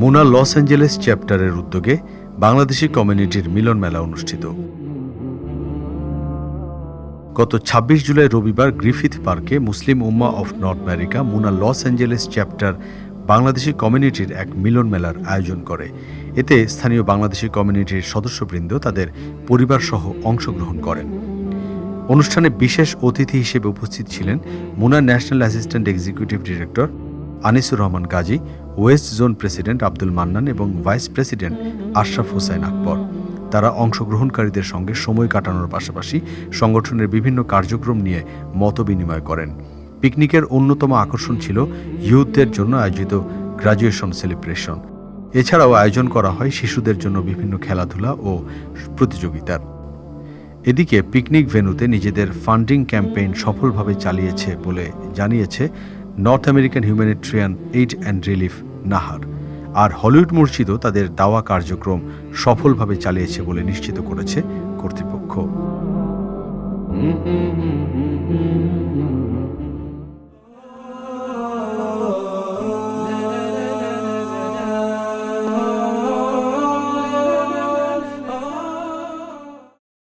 মুনা Los Angeles চ্যাপ্টারের উদ্যোগে বাংলাদেশি কমিউনিটির মিলন মেলা অনুষ্ঠিত। গত ২৬ জুলাই রবিবার গ্রিফিথ পার্কে Muslim Ummah of North America MUNA Los Angeles chapter Bangladeshi কমিউনিটির এক মিলন মেলার আয়োজন করে। এতে স্থানীয় বাংলাদেশি কমিউনিটির সদস্যবৃন্দ তাদের পরিবারসহ অংশগ্রহণ করেন। অনুষ্ঠানে বিশেষ অতিথি হিসেবে উপস্থিত ছিলেন মুনা national assistant executive director Anisur Rahman Gazi, West zone president Abdul Mannan এবং ভাইস প্রেসিডেন্ট আশরাফ হোসাইন আকবর। তারা অংশগ্রহণকারীদের সঙ্গে সময় কাটানোর পাশাপাশি সংগঠনের বিভিন্ন কার্যক্রম নিয়ে মতবিনিময় করেন। পিকনিকের অন্যতম আকর্ষণ ছিল ইয়ুথদের জন্য আয়োজিত গ্র্যাজুয়েশন সেলিব্রেশন। এছাড়াও আয়োজন করা হয় শিশুদের জন্য বিভিন্ন খেলাধুলা ও প্রতিযোগিতার। এদিকে পিকনিক ভেন্যুতে নিজেদের ফান্ডিং ক্যাম্পেইন সফলভাবে চালিয়েছে বলে জানিয়েছে North American humanitarian aid and relief NAHAR. আর হলিউড মসজিদও তাদের দাওয়া কার্যক্রম সফলভাবে চালিয়েছে বলে নিশ্চিত করেছে কর্তৃপক্ষ।